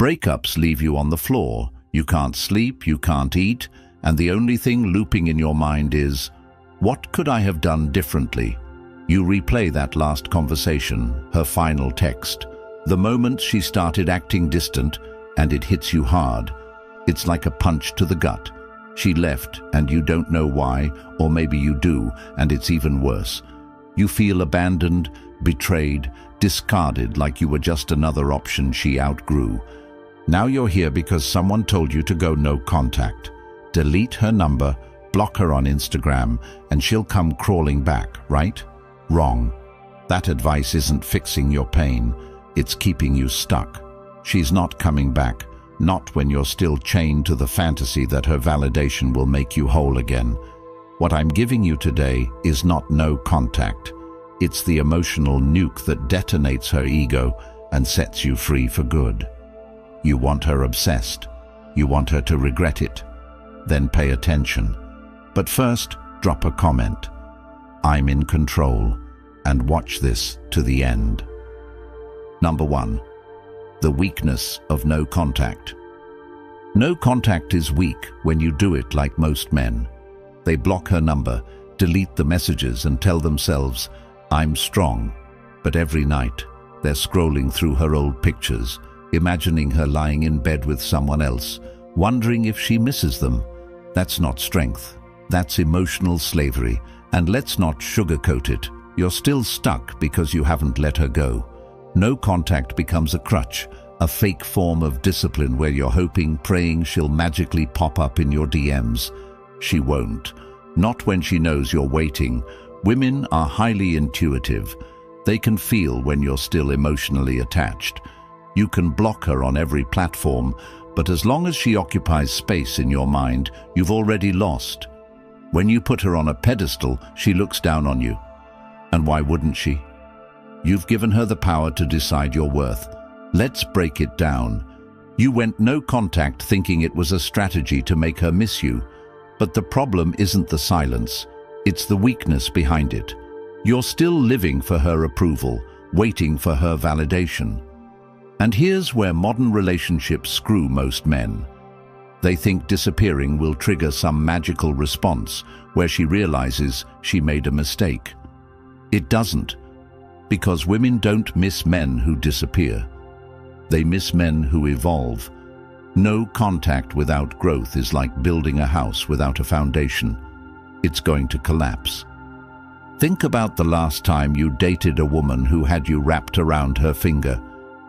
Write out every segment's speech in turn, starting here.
Breakups leave you on the floor. You can't sleep, you can't eat, and the only thing looping in your mind is, what could I have done differently? You replay that last conversation, her final text, the moment she started acting distant, and it hits you hard. It's like a punch to the gut. She left, and you don't know why, or maybe you do, and it's even worse. You feel abandoned, betrayed, discarded, like you were just another option she outgrew. Now you're here because someone told you to go no contact. Delete her number, block her on Instagram, and she'll come crawling back, right? Wrong. That advice isn't fixing your pain, it's keeping you stuck. She's not coming back, not when you're still chained to the fantasy that her validation will make you whole again. What I'm giving you today is not no contact. It's the emotional nuke that detonates her ego and sets you free for good. You want her obsessed. You want her to regret it. Then pay attention. But first, drop a comment. I'm in control, and watch this to the end. Number 1. The weakness of no contact. No contact is weak when you do it like most men. They block her number, delete the messages, and tell themselves, I'm strong. But every night, they're scrolling through her old pictures, imagining her lying in bed with someone else, wondering if she misses them. That's not strength. That's emotional slavery. And let's not sugarcoat it. You're still stuck because you haven't let her go. No contact becomes a crutch, a fake form of discipline where you're hoping, praying she'll magically pop up in your DMs. She won't. Not when she knows you're waiting. Women are highly intuitive. They can feel when you're still emotionally attached. You can block her on every platform, but as long as she occupies space in your mind, you've already lost. When you put her on a pedestal, she looks down on you. And why wouldn't she? You've given her the power to decide your worth. Let's break it down. You went no contact thinking it was a strategy to make her miss you. But the problem isn't the silence, it's the weakness behind it. You're still living for her approval, waiting for her validation. And here's where modern relationships screw most men. They think disappearing will trigger some magical response where she realizes she made a mistake. It doesn't, because women don't miss men who disappear. They miss men who evolve. No contact without growth is like building a house without a foundation. It's going to collapse. Think about the last time you dated a woman who had you wrapped around her finger.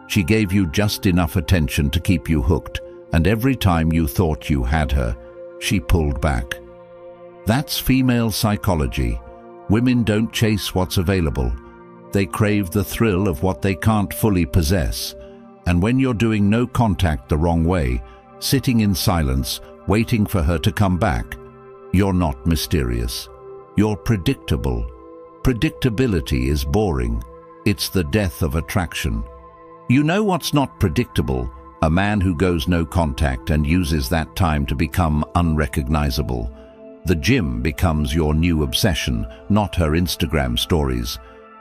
She gave you just enough attention to keep you hooked, and every time you thought you had her, she pulled back. That's female psychology. Women don't chase what's available. They crave the thrill of what they can't fully possess. And when you're doing no contact the wrong way, sitting in silence, waiting for her to come back, you're not mysterious. You're predictable. Predictability is boring. It's the death of attraction. You know what's not predictable? A man who goes no contact and uses that time to become unrecognizable. The gym becomes your new obsession, not her Instagram stories.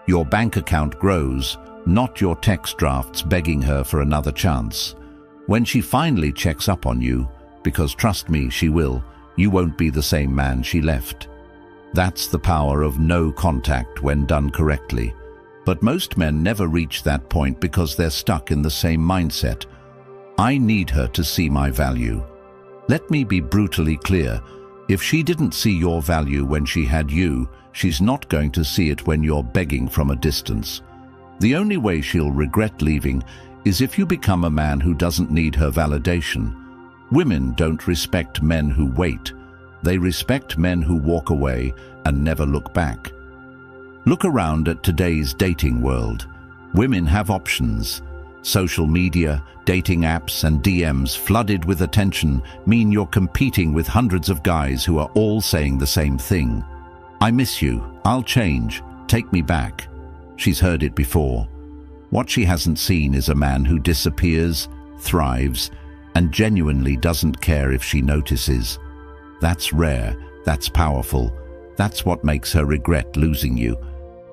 Your bank account grows, not your text drafts begging her for another chance. When she finally checks up on you, because trust me, she will, you won't be the same man she left. That's the power of no contact when done correctly. But most men never reach that point because they're stuck in the same mindset. I need her to see my value. Let me be brutally clear. If she didn't see your value when she had you, she's not going to see it when you're begging from a distance. The only way she'll regret leaving is if you become a man who doesn't need her validation. Women don't respect men who wait. They respect men who walk away and never look back. Look around at today's dating world. Women have options. Social media, dating apps, and DMs flooded with attention mean you're competing with hundreds of guys who are all saying the same thing. I miss you. I'll change. Take me back. She's heard it before. What she hasn't seen is a man who disappears, thrives, and genuinely doesn't care if she notices. That's rare. That's powerful. That's what makes her regret losing you.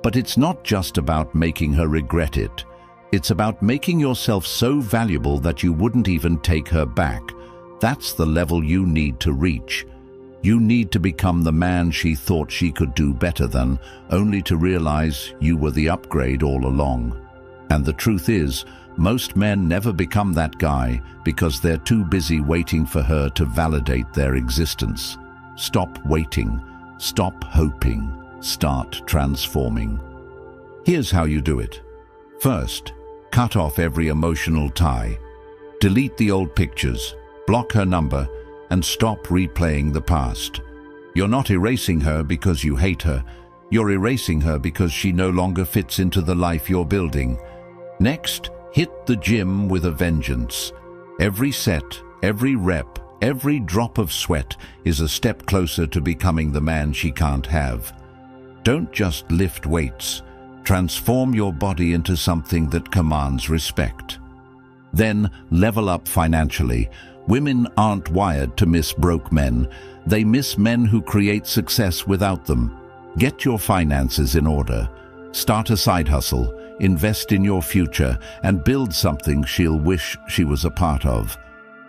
But it's not just about making her regret it. It's about making yourself so valuable that you wouldn't even take her back. That's the level you need to reach. You need to become the man she thought she could do better than, only to realize you were the upgrade all along. And the truth is, most men never become that guy because they're too busy waiting for her to validate their existence. Stop waiting. Stop hoping. Start transforming. Here's how you do it. First, cut off every emotional tie. Delete the old pictures, block her number, and stop replaying the past. You're not erasing her because you hate her. You're erasing her because she no longer fits into the life you're building. Next, hit the gym with a vengeance. Every set, every rep, every drop of sweat is a step closer to becoming the man she can't have. Don't just lift weights. Transform your body into something that commands respect. Then level up financially. Women aren't wired to miss broke men. They miss men who create success without them. Get your finances in order. Start a side hustle, invest in your future, and build something she'll wish she was a part of.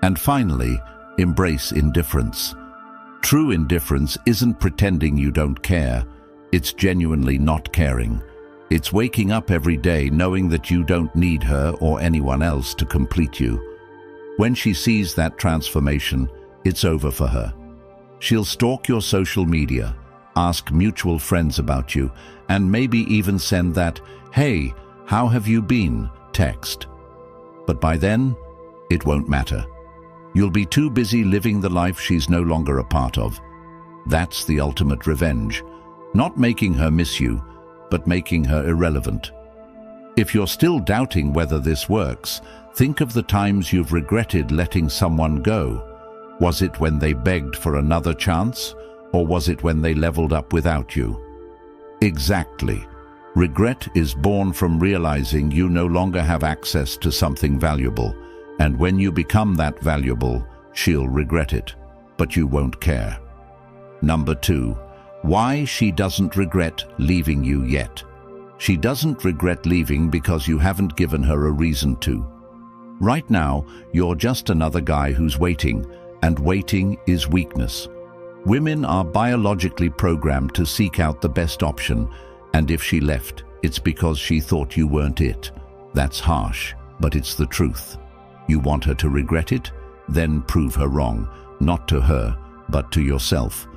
And finally, embrace indifference. True indifference isn't pretending you don't care. It's genuinely not caring. It's waking up every day knowing that you don't need her or anyone else to complete you. When she sees that transformation, it's over for her. She'll stalk your social media, ask mutual friends about you, and maybe even send that, "Hey, how have you been?" text. But by then, it won't matter. You'll be too busy living the life she's no longer a part of. That's the ultimate revenge. Not making her miss you, but making her irrelevant. If you're still doubting whether this works, think of the times you've regretted letting someone go. Was it when they begged for another chance, or was it when they leveled up without you? Exactly. Regret is born from realizing you no longer have access to something valuable, and when you become that valuable, she'll regret it, but you won't care. Number 2. Why she doesn't regret leaving you yet. She doesn't regret leaving because you haven't given her a reason to. Right now, you're just another guy who's waiting, and waiting is weakness. Women are biologically programmed to seek out the best option, and if she left, it's because she thought you weren't it. That's harsh, but it's the truth. You want her to regret it? Then prove her wrong, not to her, but to yourself.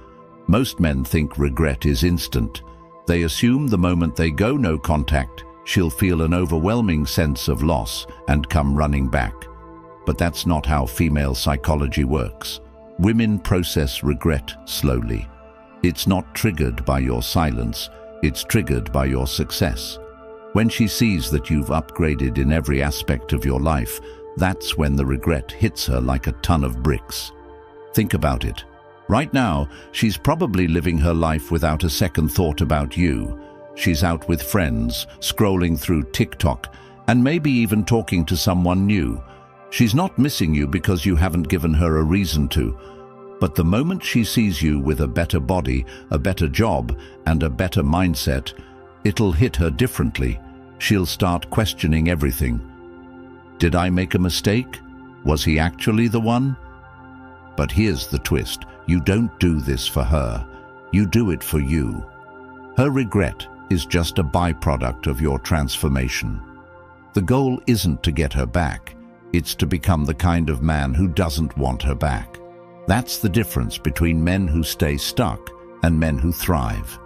Most men think regret is instant. They assume the moment they go no contact, she'll feel an overwhelming sense of loss and come running back. But that's not how female psychology works. Women process regret slowly. It's not triggered by your silence, it's triggered by your success. When she sees that you've upgraded in every aspect of your life, that's when the regret hits her like a ton of bricks. Think about it. Right now, she's probably living her life without a second thought about you. She's out with friends, scrolling through TikTok, and maybe even talking to someone new. She's not missing you because you haven't given her a reason to. But the moment she sees you with a better body, a better job, and a better mindset, it'll hit her differently. She'll start questioning everything. Did I make a mistake? Was he actually the one? But here's the twist. You don't do this for her. You do it for you. Her regret is just a byproduct of your transformation. The goal isn't to get her back. It's to become the kind of man who doesn't want her back. That's the difference between men who stay stuck and men who thrive.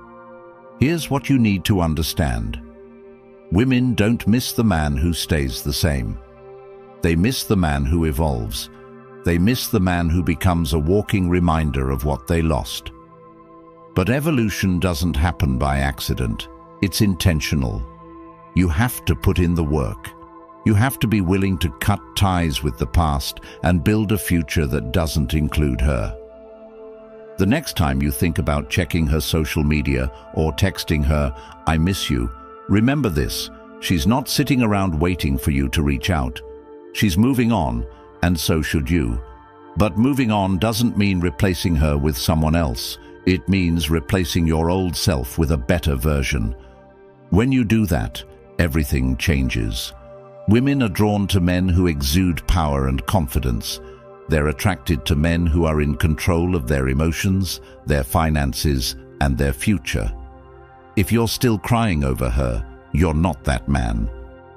Here's what you need to understand. Women don't miss the man who stays the same. They miss the man who evolves. They miss the man who becomes a walking reminder of what they lost. But evolution doesn't happen by accident. It's intentional. You have to put in the work. You have to be willing to cut ties with the past and build a future that doesn't include her. The next time you think about checking her social media or texting her, "I miss you," remember this: she's not sitting around waiting for you to reach out. She's moving on, and so should you. But moving on doesn't mean replacing her with someone else. It means replacing your old self with a better version. When you do that, everything changes. Women are drawn to men who exude power and confidence. They're attracted to men who are in control of their emotions, their finances, and their future. If you're still crying over her, you're not that man.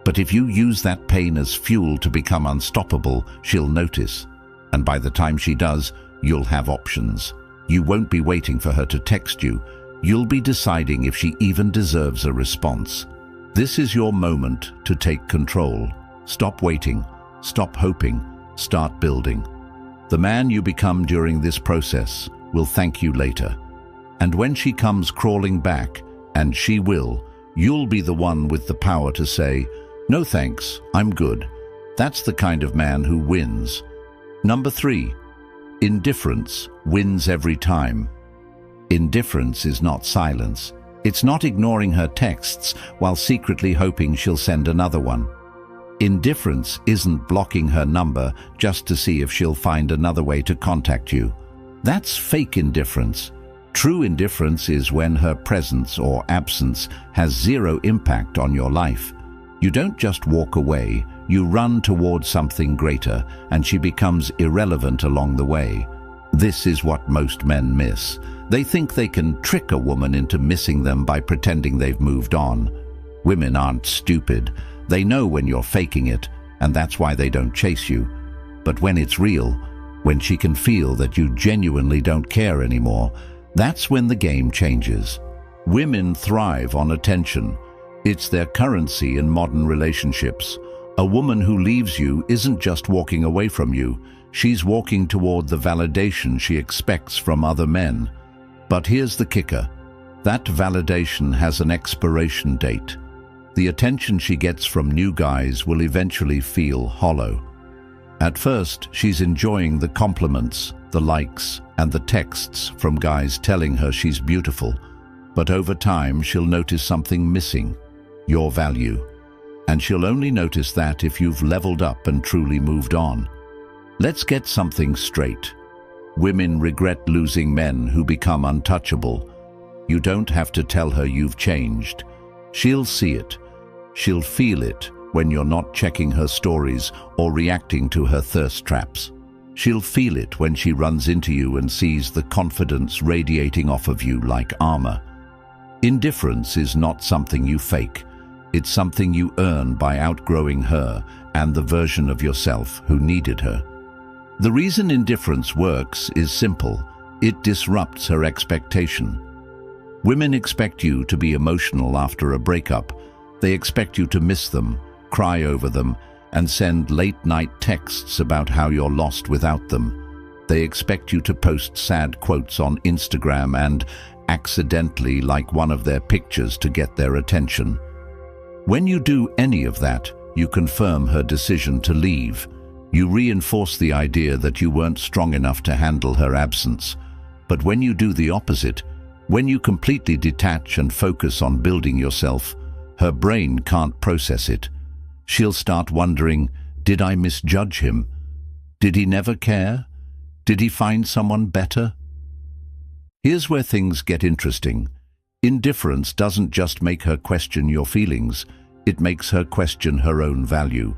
But if you use that pain as fuel to become unstoppable, she'll notice. And by the time she does, you'll have options. You won't be waiting for her to text you. You'll be deciding if she even deserves a response. This is your moment to take control. Stop waiting, stop hoping, start building. The man you become during this process will thank you later. And when she comes crawling back, and she will, you'll be the one with the power to say, "No thanks, I'm good." That's the kind of man who wins. Number 3, indifference wins every time. Indifference is not silence. It's not ignoring her texts while secretly hoping she'll send another one. Indifference isn't blocking her number just to see if she'll find another way to contact you. That's fake indifference. True indifference is when her presence or absence has zero impact on your life. You don't just walk away, you run towards something greater, and she becomes irrelevant along the way. This is what most men miss. They think they can trick a woman into missing them by pretending they've moved on. Women aren't stupid. They know when you're faking it, and that's why they don't chase you. But when it's real, when she can feel that you genuinely don't care anymore, that's when the game changes. Women thrive on attention. It's their currency in modern relationships. A woman who leaves you isn't just walking away from you. She's walking toward the validation she expects from other men. But here's the kicker. That validation has an expiration date. The attention she gets from new guys will eventually feel hollow. At first, she's enjoying the compliments, the likes, and the texts from guys telling her she's beautiful. But over time, she'll notice something missing: your value. And she'll only notice that if you've leveled up and truly moved on. Let's get something straight. Women regret losing men who become untouchable. You don't have to tell her you've changed. She'll see it. She'll feel it when you're not checking her stories or reacting to her thirst traps. She'll feel it when she runs into you and sees the confidence radiating off of you like armor. Indifference is not something you fake. It's something you earn by outgrowing her and the version of yourself who needed her. The reason indifference works is simple. It disrupts her expectation. Women expect you to be emotional after a breakup. They expect you to miss them, cry over them, and send late-night texts about how you're lost without them. They expect you to post sad quotes on Instagram and accidentally like one of their pictures to get their attention. When you do any of that, you confirm her decision to leave. You reinforce the idea that you weren't strong enough to handle her absence. But when you do the opposite, when you completely detach and focus on building yourself, her brain can't process it. She'll start wondering, did I misjudge him? Did he never care? Did he find someone better? Here's where things get interesting. Indifference doesn't just make her question your feelings, it makes her question her own value.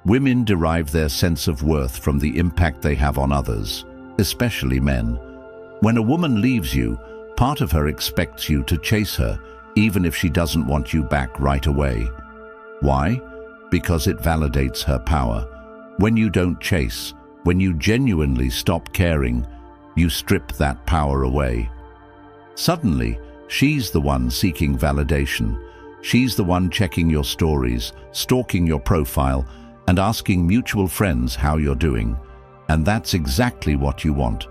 Women derive their sense of worth from the impact they have on others, especially men. When a woman leaves you, part of her expects you to chase her, even if she doesn't want you back right away. Why? Because it validates her power. When you don't chase, when you genuinely stop caring, you strip that power away. Suddenly, she's the one seeking validation. She's the one checking your stories, stalking your profile, and asking mutual friends how you're doing. And that's exactly what you want.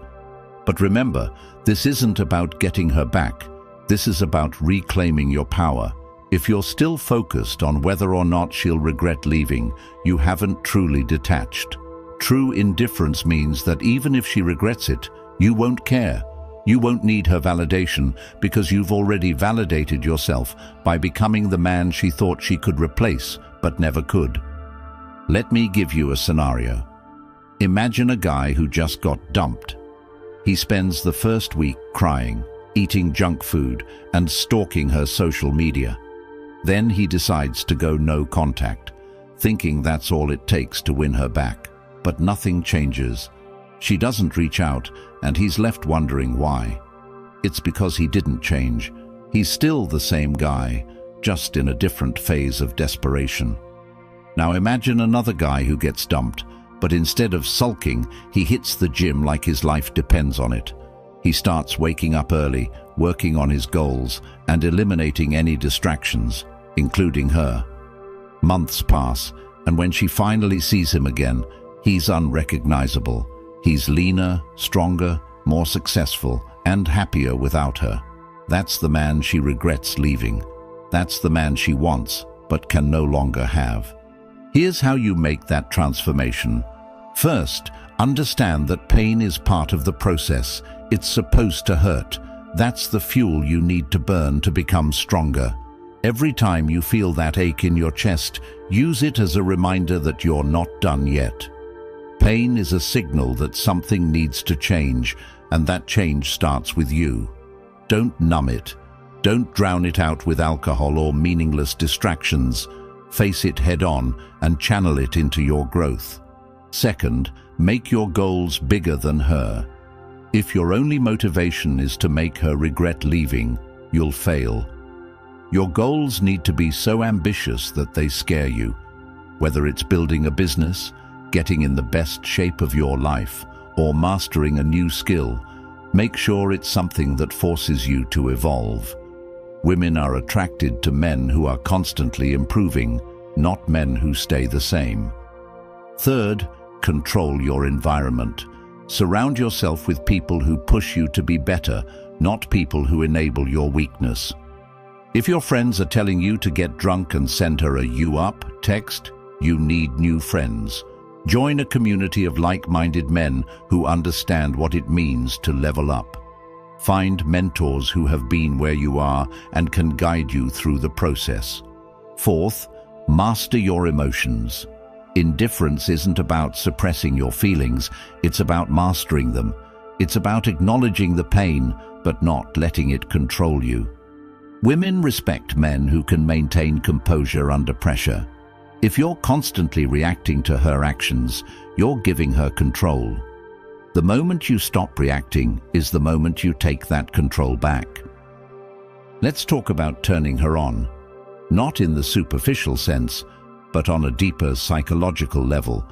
But remember, this isn't about getting her back. This is about reclaiming your power. If you're still focused on whether or not she'll regret leaving, you haven't truly detached. True indifference means that even if she regrets it, you won't care. You won't need her validation because you've already validated yourself by becoming the man she thought she could replace but never could. Let me give you a scenario. Imagine a guy who just got dumped. He spends the first week crying, eating junk food, and stalking her social media. Then he decides to go no contact. thinking that's all it takes to win her back. But nothing changes. She doesn't reach out, and he's left wondering why. It's because he didn't change. He's still the same guy, just in a different phase of desperation. Now imagine another guy who gets dumped, but instead of sulking, he hits the gym like his life depends on it. He starts waking up early, working on his goals, and eliminating any distractions, including her. Months pass, and when she finally sees him again, he's unrecognizable. He's leaner, stronger, more successful, and happier without her. That's the man she regrets leaving. That's the man she wants, but can no longer have. Here's how you make that transformation. First, understand that pain is part of the process. It's supposed to hurt. That's the fuel you need to burn to become stronger. Every time you feel that ache in your chest, use it as a reminder that you're not done yet. Pain is a signal that something needs to change, and that change starts with you. Don't numb it. Don't drown it out with alcohol or meaningless distractions. Face it head-on and channel it into your growth. Second, make your goals bigger than her. If your only motivation is to make her regret leaving, you'll fail. Your goals need to be so ambitious that they scare you. Whether it's building a business, getting in the best shape of your life, or mastering a new skill, make sure it's something that forces you to evolve. Women are attracted to men who are constantly improving, not men who stay the same. Third, control your environment. Surround yourself with people who push you to be better, not people who enable your weakness. If your friends are telling you to get drunk and send her a "you up" text, you need new friends. Join a community of like-minded men who understand what it means to level up. Find mentors who have been where you are and can guide you through the process. Fourth, master your emotions. Indifference isn't about suppressing your feelings, it's about mastering them. It's about acknowledging the pain, but not letting it control you. Women respect men who can maintain composure under pressure. If you're constantly reacting to her actions, you're giving her control. The moment you stop reacting is the moment you take that control back. Let's talk about turning her on. Not in the superficial sense, but on a deeper psychological level.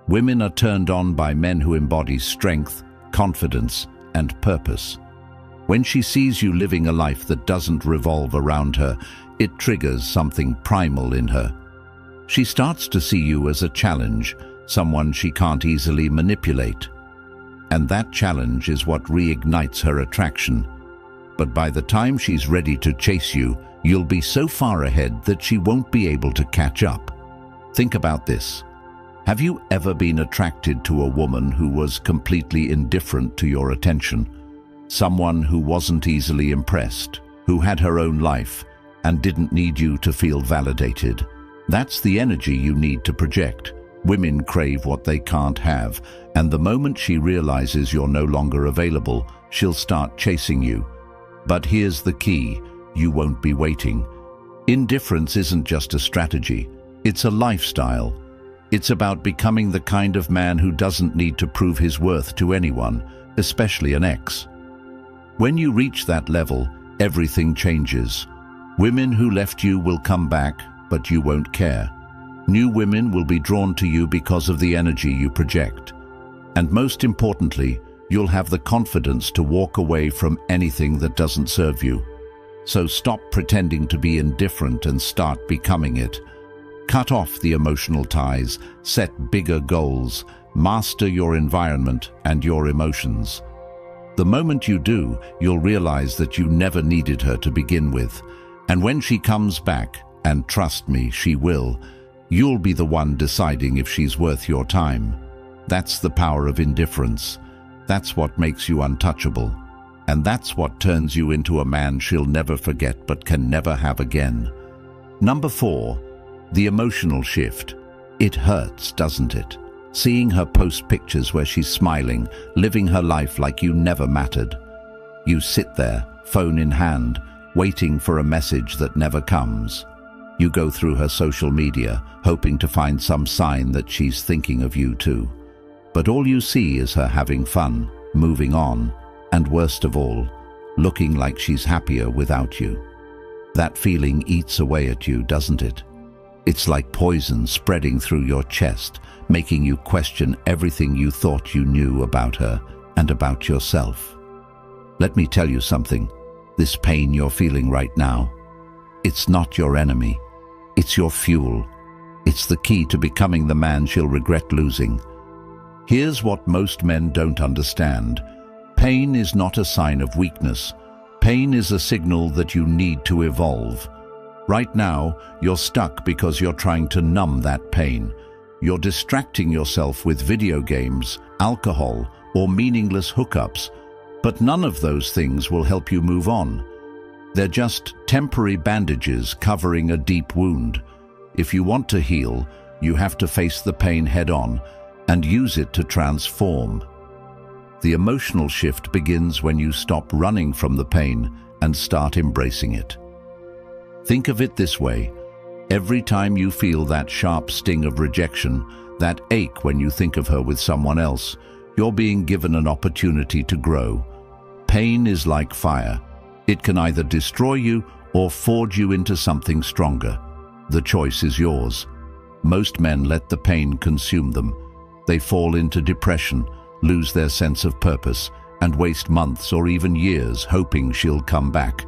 Women are turned on by men who embody strength, confidence, and purpose. When she sees you living a life that doesn't revolve around her, it triggers something primal in her. She starts to see you as a challenge, someone she can't easily manipulate. And that challenge is what reignites her attraction. But by the time she's ready to chase you, you'll be so far ahead that she won't be able to catch up. Think about this. Have you ever been attracted to a woman who was completely indifferent to your attention? Someone who wasn't easily impressed, who had her own life, and didn't need you to feel validated? That's the energy you need to project. Women crave what they can't have, and the moment she realizes you're no longer available, she'll start chasing you. But here's the key: you won't be waiting. Indifference isn't just a strategy, it's a lifestyle. It's about becoming the kind of man who doesn't need to prove his worth to anyone, especially an ex. When you reach that level, everything changes. Women who left you will come back, but you won't care. New women will be drawn to you because of the energy you project. And most importantly, you'll have the confidence to walk away from anything that doesn't serve you. So stop pretending to be indifferent and start becoming it. Cut off the emotional ties, set bigger goals, master your environment and your emotions. The moment you do, you'll realize that you never needed her to begin with. And when she comes back, and trust me, she will, you'll be the one deciding if she's worth your time. That's the power of indifference. That's what makes you untouchable. And that's what turns you into a man she'll never forget but can never have again. Number 4, the emotional shift. It hurts, doesn't it? Seeing her post pictures where she's smiling, living her life like you never mattered. You sit there, phone in hand, waiting for a message that never comes. You go through her social media, hoping to find some sign that she's thinking of you too. But all you see is her having fun, moving on, and worst of all, looking like she's happier without you. That feeling eats away at you, doesn't it? It's like poison spreading through your chest, making you question everything you thought you knew about her and about yourself. Let me tell you something. This pain you're feeling right now, it's not your enemy. It's your fuel. It's the key to becoming the man she'll regret losing. Here's what most men don't understand. Pain is not a sign of weakness. Pain is a signal that you need to evolve. Right now, you're stuck because you're trying to numb that pain. You're distracting yourself with video games, alcohol, or meaningless hookups, but none of those things will help you move on. They're just temporary bandages covering a deep wound. If you want to heal, you have to face the pain head-on and use it to transform. The emotional shift begins when you stop running from the pain and start embracing it. Think of it this way. Every time you feel that sharp sting of rejection, that ache when you think of her with someone else, you're being given an opportunity to grow. Pain is like fire. It can either destroy you or forge you into something stronger. The choice is yours. Most men let the pain consume them. They fall into depression, lose their sense of purpose, and waste months or even years hoping she'll come back.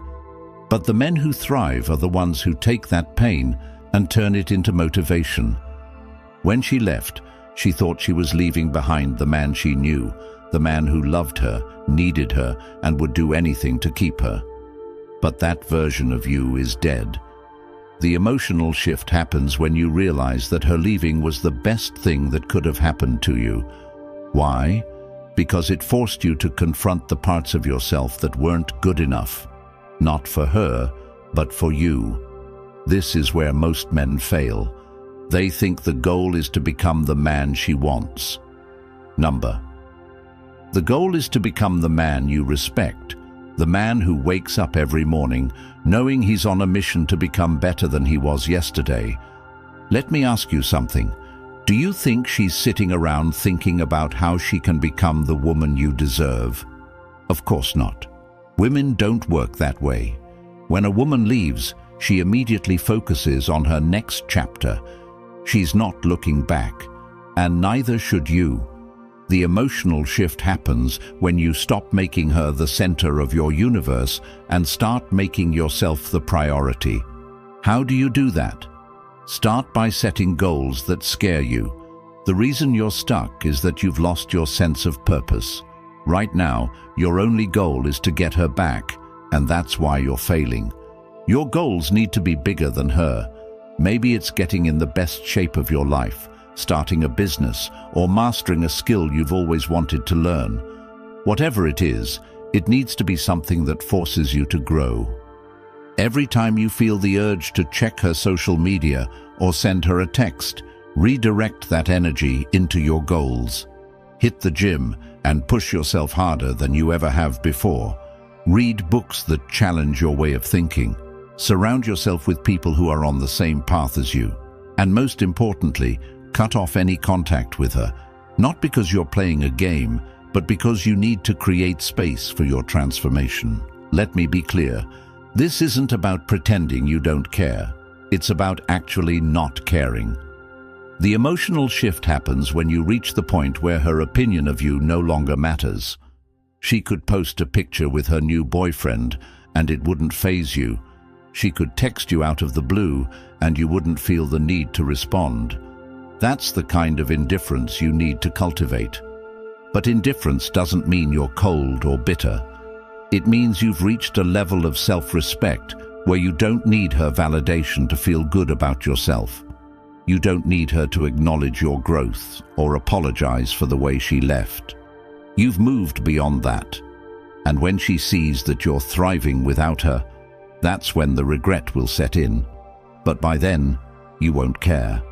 But the men who thrive are the ones who take that pain and turn it into motivation. When she left, she thought she was leaving behind the man she knew, the man who loved her, needed her, and would do anything to keep her. But that version of you is dead. The emotional shift happens when you realize that her leaving was the best thing that could have happened to you. Why? Because it forced you to confront the parts of yourself that weren't good enough. Not for her, but for you. This is where most men fail. They think the goal is to become the man she wants. The goal is to become the man you respect, the man who wakes up every morning knowing he's on a mission to become better than he was yesterday. Let me ask you something. Do you think she's sitting around thinking about how she can become the woman you deserve? Of course not. Women don't work that way. When a woman leaves, she immediately focuses on her next chapter. She's not looking back, and neither should you. The emotional shift happens when you stop making her the center of your universe and start making yourself the priority. How do you do that? Start by setting goals that scare you. The reason you're stuck is that you've lost your sense of purpose. Right now, your only goal is to get her back, and that's why you're failing. Your goals need to be bigger than her. Maybe it's getting in the best shape of your life, starting a business, or mastering a skill you've always wanted to learn. Whatever it is, it needs to be something that forces you to grow. Every time you feel the urge to check her social media or send her a text, redirect that energy into your goals. Hit the gym and push yourself harder than you ever have before. Read books that challenge your way of thinking. Surround yourself with people who are on the same path as you. And most importantly, cut off any contact with her, not because you're playing a game, but because you need to create space for your transformation. Let me be clear. This isn't about pretending you don't care. It's about actually not caring. The emotional shift happens when you reach the point where her opinion of you no longer matters. She could post a picture with her new boyfriend, and it wouldn't faze you. She could text you out of the blue, and you wouldn't feel the need to respond. That's the kind of indifference you need to cultivate. But indifference doesn't mean you're cold or bitter. It means you've reached a level of self-respect where you don't need her validation to feel good about yourself. You don't need her to acknowledge your growth or apologize for the way she left. You've moved beyond that. And when she sees that you're thriving without her, that's when the regret will set in. But by then, you won't care.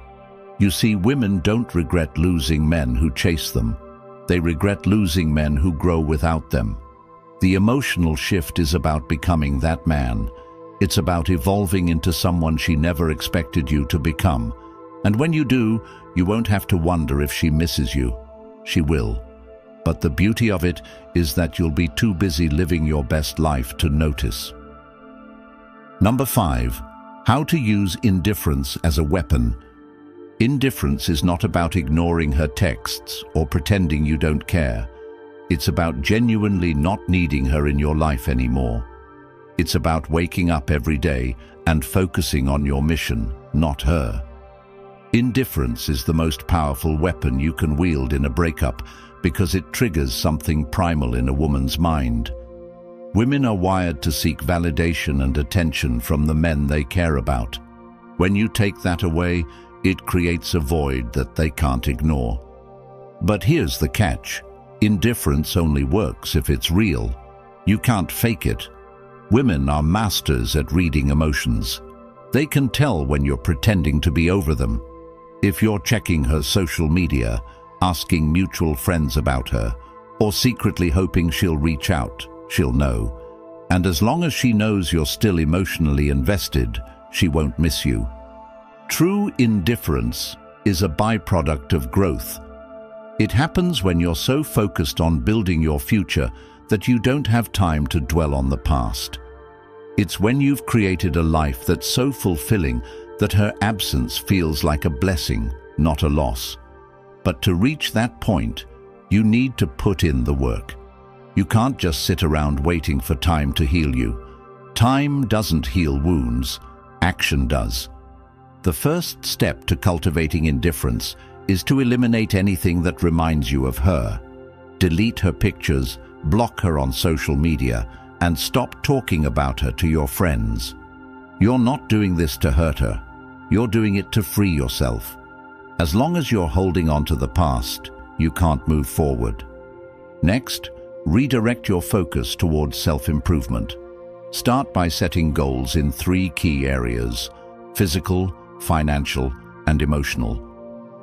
You see, women don't regret losing men who chase them. They regret losing men who grow without them. The emotional shift is about becoming that man. It's about evolving into someone she never expected you to become. And when you do, you won't have to wonder if she misses you. She will. But the beauty of it is that you'll be too busy living your best life to notice. Number 5. How to use indifference as a weapon. Indifference is not about ignoring her texts or pretending you don't care. It's about genuinely not needing her in your life anymore. It's about waking up every day and focusing on your mission, not her. Indifference is the most powerful weapon you can wield in a breakup because it triggers something primal in a woman's mind. Women are wired to seek validation and attention from the men they care about. When you take that away, it creates a void that they can't ignore. But here's the catch. Indifference only works if it's real. You can't fake it. Women are masters at reading emotions. They can tell when you're pretending to be over them. If you're checking her social media, asking mutual friends about her, or secretly hoping she'll reach out, she'll know. And as long as she knows you're still emotionally invested, she won't miss you. True indifference is a byproduct of growth. It happens when you're so focused on building your future that you don't have time to dwell on the past. It's when you've created a life that's so fulfilling that her absence feels like a blessing, not a loss. But to reach that point, you need to put in the work. You can't just sit around waiting for time to heal you. Time doesn't heal wounds, action does. The first step to cultivating indifference is to eliminate anything that reminds you of her. Delete her pictures, block her on social media, and stop talking about her to your friends. You're not doing this to hurt her. You're doing it to free yourself. As long as you're holding on to the past, you can't move forward. Next, redirect your focus towards self-improvement. Start by setting goals in 3 key areas: physical, financial, and emotional.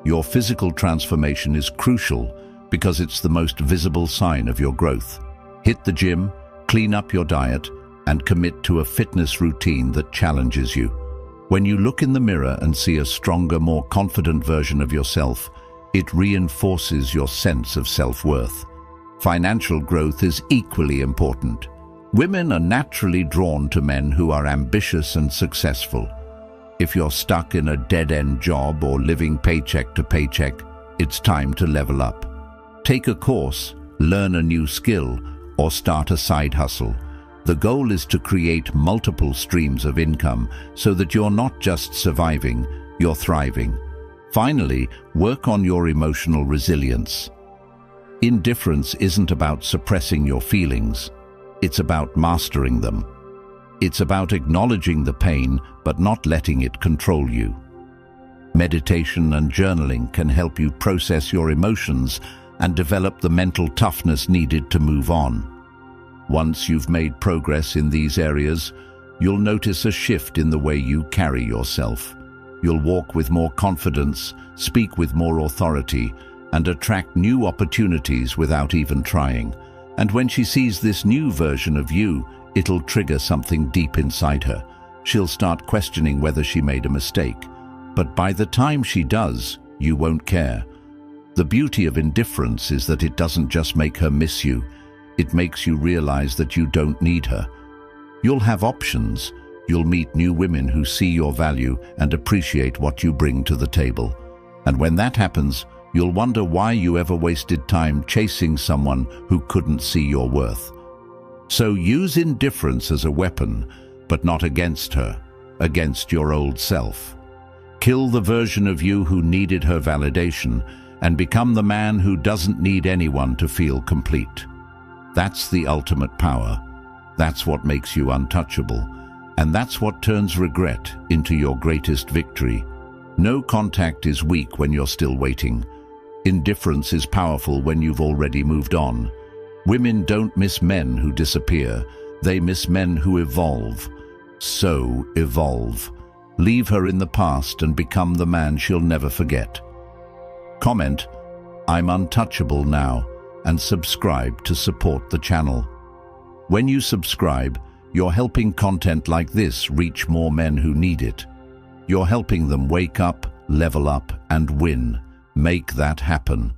Your physical transformation is crucial because it's the most visible sign of your growth. Hit the gym, clean up your diet, and commit to a fitness routine that challenges you. When you look in the mirror and see a stronger, more confident version of yourself, it reinforces your sense of self-worth. Financial growth is equally important. Women are naturally drawn to men who are ambitious and successful. If you're stuck in a dead-end job or living paycheck to paycheck, it's time to level up. Take a course, learn a new skill, or start a side hustle. The goal is to create multiple streams of income so that you're not just surviving, you're thriving. Finally, work on your emotional resilience. Indifference isn't about suppressing your feelings. It's about mastering them. It's about acknowledging the pain, but not letting it control you. Meditation and journaling can help you process your emotions and develop the mental toughness needed to move on. Once you've made progress in these areas, you'll notice a shift in the way you carry yourself. You'll walk with more confidence, speak with more authority, and attract new opportunities without even trying. And when she sees this new version of you, it'll trigger something deep inside her. She'll start questioning whether she made a mistake. But by the time she does, you won't care. The beauty of indifference is that it doesn't just make her miss you, it makes you realize that you don't need her. You'll have options. You'll meet new women who see your value and appreciate what you bring to the table. And when that happens, you'll wonder why you ever wasted time chasing someone who couldn't see your worth. So use indifference as a weapon, but not against her, against your old self. Kill the version of you who needed her validation and become the man who doesn't need anyone to feel complete. That's the ultimate power. That's what makes you untouchable. And that's what turns regret into your greatest victory. No contact is weak when you're still waiting. Indifference is powerful when you've already moved on. Women don't miss men who disappear. They miss men who evolve. So evolve. Leave her in the past and become the man she'll never forget. Comment, "I'm untouchable now," and subscribe to support the channel. When you subscribe, You're helping content like this reach more men who need it. You're helping them wake up, level up, and win. Make that happen.